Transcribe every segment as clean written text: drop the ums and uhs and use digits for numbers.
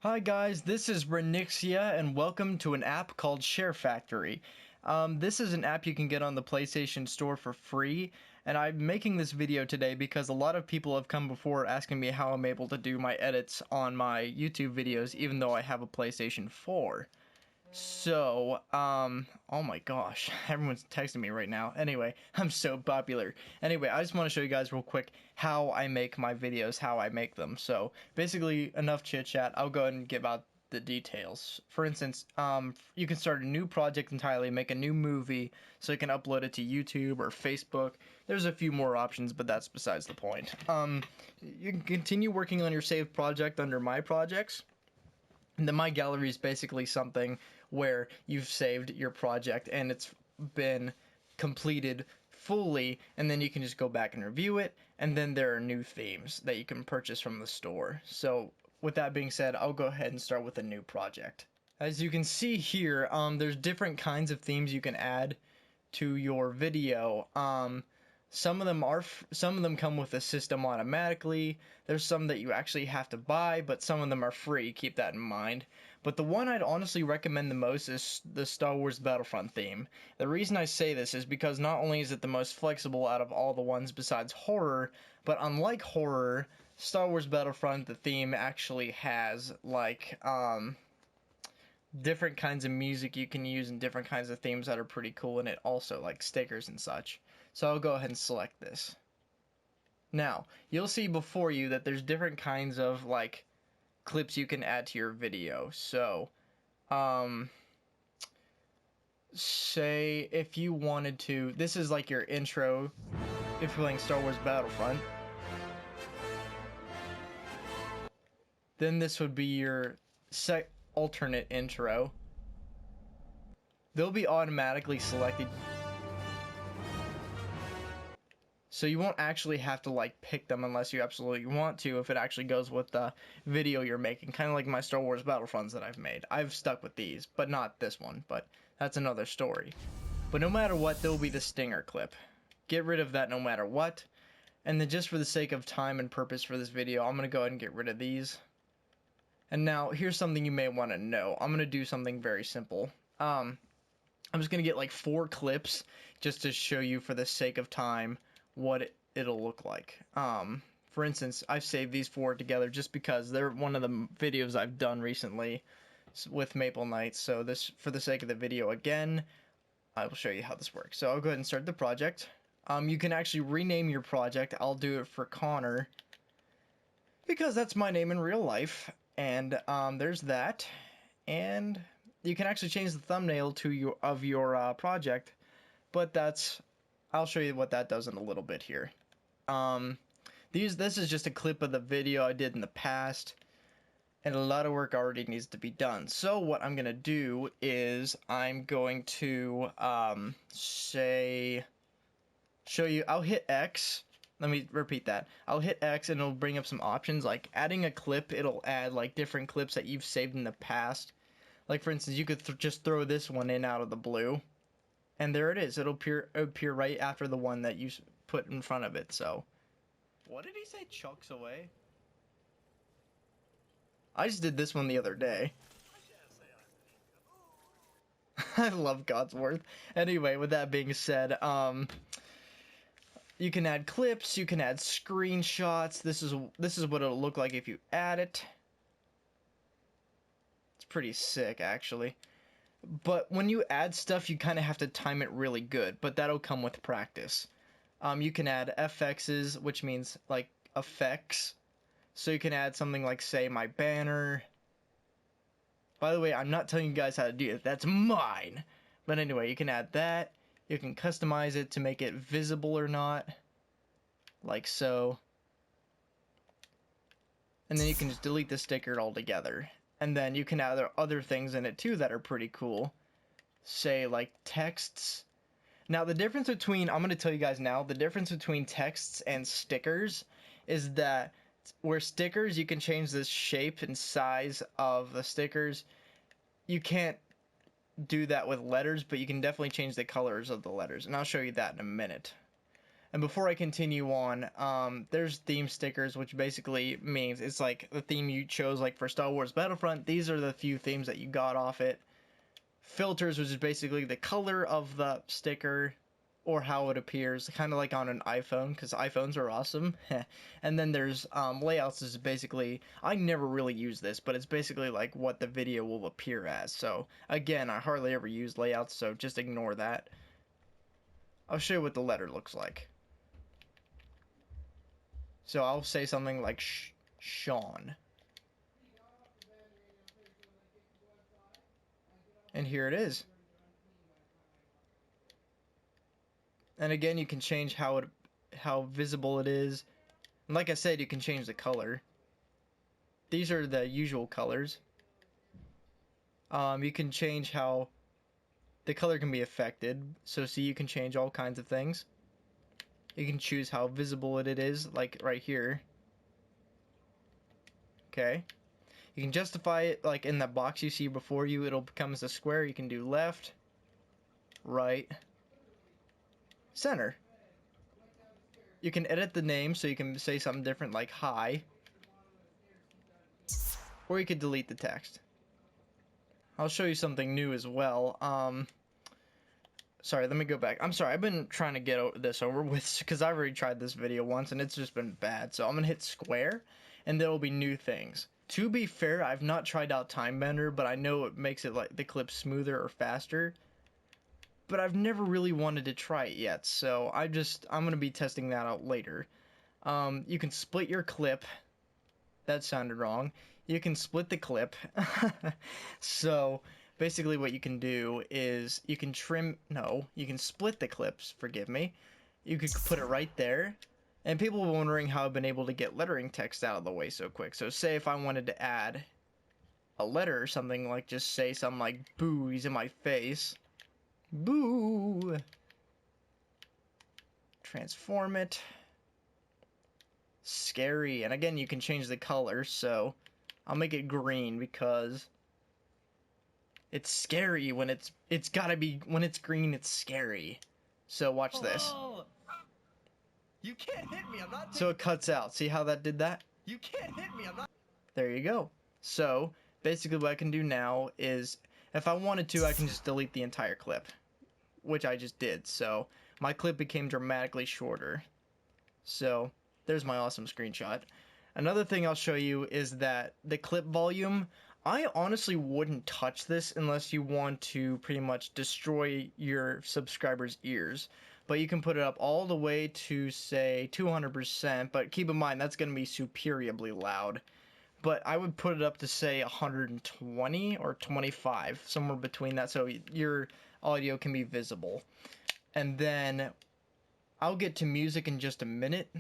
Hi guys, this is Renixia and welcome to an app called Share Factory. This is an app you can get on the PlayStation Store for free, and I'm making this video today because a lot of people have come before asking me how I'm able to do my edits on my YouTube videos even though I have a PlayStation 4. So, oh my gosh, everyone's texting me right now. Anyway, I'm so popular. Anyway, I just want to show you guys real quick how I make my videos, how I make them. So, basically, enough chit chat. I'll go ahead and give out the details. For instance, you can start a new project entirely, make a new movie, so you can upload it to YouTube or Facebook. There's a few more options, but that's besides the point. You can continue working on your saved project under My Projects. And then My Gallery is basically something where you've saved your project and it's been completed fully, and then you can just go back and review it, and then there are new themes that you can purchase from the store. So with that being said, I'll go ahead and start with a new project. As you can see here, there's different kinds of themes you can add to your video. Some of them come with the system automatically. There's some that you actually have to buy, but some of them are free. Keep that in mind. But the one I'd honestly recommend the most is the Star Wars Battlefront theme. The reason I say this is because not only is it the most flexible out of all the ones besides horror, but unlike horror, Star Wars Battlefront, the theme actually has like different kinds of music you can use and different kinds of themes that are pretty cool in it also, like stickers and such. So I'll go ahead and select this. Now, you'll see before you that there's different kinds of like clips you can add to your video. So, say if you wanted to, this is like your intro if you're playing Star Wars Battlefront. Then this would be your alternate intro. They'll be automatically selected, so you won't actually have to like pick them unless you absolutely want to, if it actually goes with the video you're making, kind of like my Star Wars Battlefronts that I've made. I've stuck with these, but not this one, but that's another story. But no matter what, there'll be the stinger clip. Get rid of that no matter what. And then just for the sake of time and purpose for this video, I'm going to go ahead and get rid of these. And now, here's something you may want to know. I'm going to do something very simple. I'm just going to get like 4 clips just to show you for the sake of time what it'll look like. For instance, I've saved these 4 together just because they're one of the videos I've done recently with Maple Knights. So this, for the sake of the video again, I will show you how this works. So I'll go ahead and start the project. You can actually rename your project. I'll do it for Connor because that's my name in real life. And there's that. And you can actually change the thumbnail to your project, but I'll show you what that does in a little bit here. This is just a clip of the video I did in the past, and a lot of work already needs to be done. So what I'm gonna do is I'm going to show you. I'll hit X. Let me repeat that. I'll hit X and it'll bring up some options like adding a clip. It'll add like different clips that you've saved in the past. Like for instance, you could just throw this one in out of the blue, and there it is. It'll appear right after the one that you put in front of it. So, what did he say? Chucks away. I just did this one the other day. I love Godsworth. Anyway, with that being said, you can add clips. You can add screenshots. This is what it'll look like if you add it. It's pretty sick, actually. But when you add stuff, you kind of have to time it really good, but that'll come with practice. You can add FXs, which means like effects. So you can add something like, say, my banner. By the way, I'm not telling you guys how to do it. That's mine. But anyway, you can add that. You can customize it to make it visible or not. Like so. And then you can just delete the sticker altogether. And then you can add other things in it too that are pretty cool. Say like texts. Now the difference between, I'm going to tell you guys now, the difference between texts and stickers is that where stickers you can change the shape and size of the stickers, you can't do that with letters, but you can definitely change the colors of the letters. And I'll show you that in a minute. And before I continue on, there's theme stickers, which basically means it's like the theme you chose, like for Star Wars Battlefront. These are the few themes that you got off it. Filters, which is basically the color of the sticker or how it appears, kind of like on an iPhone, because iPhones are awesome. And then there's layouts, is basically, I never really use this, but it's basically like what the video will appear as. So again, I hardly ever use layouts, so just ignore that. I'll show you what the letter looks like. So I'll say something like Sean. And here it is. And again, you can change how visible it is. And like I said, you can change the color. These are the usual colors. You can change how the color can be affected. So see, you can change all kinds of things. You can choose how visible it is, like right here. Okay. You can justify it, like in that box you see before you, it'll become as a square. You can do left, right, center. You can edit the name, so you can say something different like hi. Or you could delete the text. I'll show you something new as well. Sorry, let me go back. I'm sorry, I've been trying to get this over with because I've already tried this video once and it's just been bad. So I'm gonna hit square and there will be new things. To be fair, I've not tried out Time Bender, but I know it makes it like the clip smoother or faster. But I've never really wanted to try it yet, so I'm gonna be testing that out later. You can split your clip. That sounded wrong. You can split the clip. So basically what you can do is you can you can split the clips, forgive me. You could put it right there. And people were wondering how I've been able to get lettering text out of the way so quick. So say if I wanted to add a letter or something, like just say something like boo, he's in my face. Boo. Transform it. Scary. And again, you can change the color, so I'll make it green because it's scary when it's gotta be, when it's green, it's scary. So watch this. You can't hit me, I'm not. So it cuts out. See how that did that? You can't hit me, I'm not. There you go. So basically what I can do now is, if I wanted to, I can just delete the entire clip, which I just did. So my clip became dramatically shorter. So there's my awesome screenshot. Another thing I'll show you is that the clip volume, I honestly wouldn't touch this unless you want to pretty much destroy your subscribers' ears. But you can put it up all the way to, say, 200%, but keep in mind that's going to be superiorly loud. But I would put it up to, say, 120 or 25, somewhere between that, so your audio can be visible. And then I'll get to music in just a minute.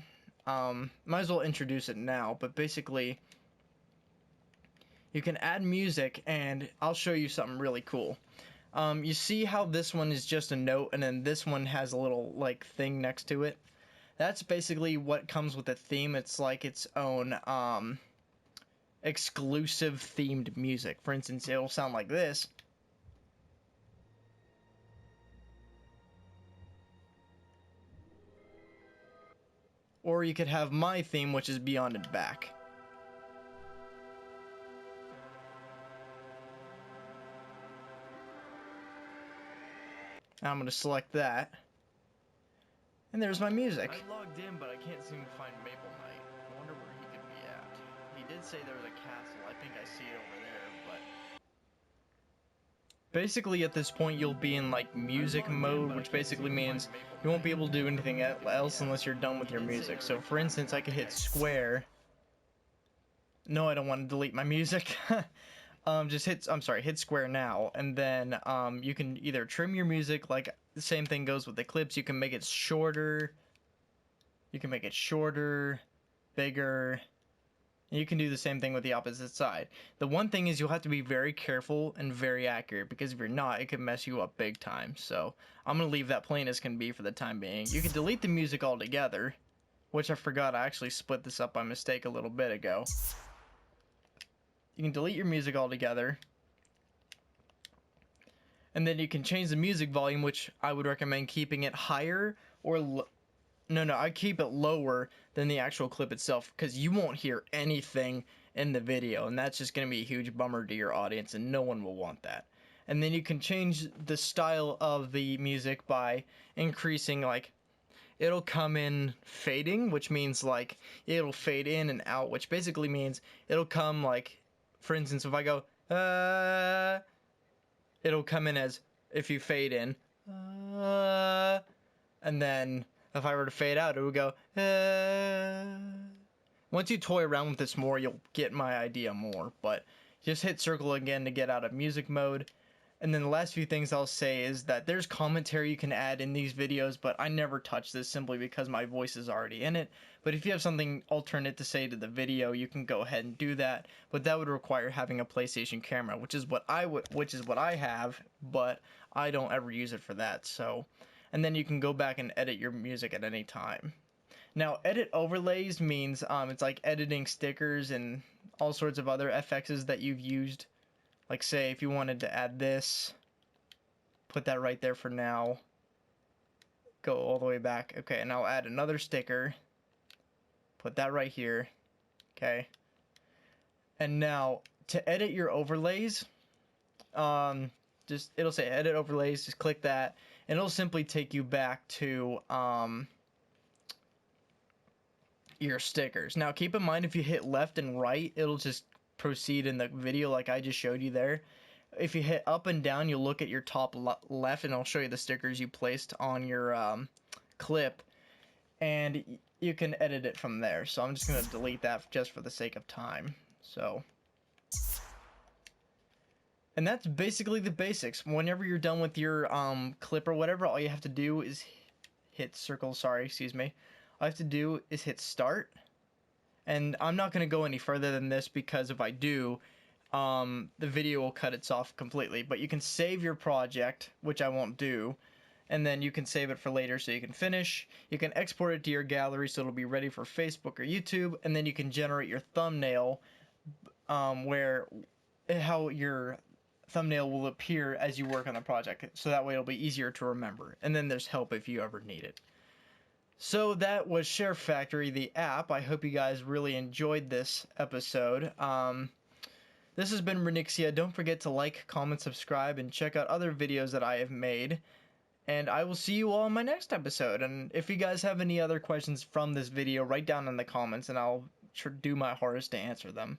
Might as well introduce it now, but basically you can add music and I'll show you something really cool. You see how this one is just a note and then this one has a little like thing next to it? That's basically what comes with the theme. It's like its own exclusive themed music. For instance, it'll sound like this. Or you could have my theme, which is Beyond and Back. Now I'm going to select that. And there's my music. I logged in, but I can't seem to find Maple Knight. I wonder where he could be at. He did say there was a castle. I think I see it over there, but... Basically, at this point, you'll be in, like, music mode, which basically means you won't be able to do anything else unless you're done with your music. So, for instance, I could hit square. No, I don't want to delete my music. Just hit square now, and then, you can either trim your music, like, the same thing goes with the clips. You can make it shorter. You can make it shorter, bigger. You can do the same thing with the opposite side. The one thing is you'll have to be very careful and very accurate, because if you're not, it can mess you up big time. So I'm going to leave that plain as can be for the time being. You can delete the music altogether, which I forgot. I actually split this up by mistake a little bit ago. You can delete your music altogether. And then you can change the music volume, which I would recommend keeping it higher or No, I keep it lower than the actual clip itself because you won't hear anything in the video, and that's just going to be a huge bummer to your audience, and no one will want that. And then you can change the style of the music by increasing, like, it'll come in fading, which means like it'll fade in and out, which basically means it'll come like, for instance, if I go it'll come in as, if you fade in and then if I were to fade out, it would go Once you toy around with this more, you'll get my idea more, but just hit circle again to get out of music mode. And then the last few things I'll say is that there's commentary you can add in these videos, but I never touch this simply because my voice is already in it. But if you have something alternate to say to the video, you can go ahead and do that. But that would require having a PlayStation camera, which is what I have, but I don't ever use it for that. So, and then you can go back and edit your music at any time. Now, edit overlays means it's like editing stickers and all sorts of other FXs that you've used. Like, say, if you wanted to add this, put that right there for now. Go all the way back. Okay, and I'll add another sticker. Put that right here. Okay. And now, to edit your overlays, it'll say edit overlays, just click that, and it'll simply take you back to, your stickers. Now, keep in mind, if you hit left and right, it'll just proceed in the video like I just showed you there. If you hit up and down, you'll look at your top left and I'll show you the stickers you placed on your clip, and you can edit it from there. So I'm just going to delete that just for the sake of time. So, and that's basically the basics. Whenever you're done with your clip or whatever, all you have to do is hit circle, all I have to do is hit start. And I'm not going to go any further than this because if I do, the video will cut itself off completely. But you can save your project, which I won't do, and then you can save it for later so you can finish. You can export it to your gallery so it'll be ready for Facebook or YouTube, and then you can generate your thumbnail, how your thumbnail will appear as you work on the project, so that way it'll be easier to remember. And then there's help if you ever need it. So that was Share Factory, the app. I hope you guys really enjoyed this episode. This has been Renixia. Don't forget to like, comment, subscribe, and check out other videos that I have made. And I will see you all in my next episode. And if you guys have any other questions from this video, write down in the comments and I'll do my hardest to answer them.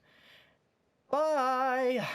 Bye!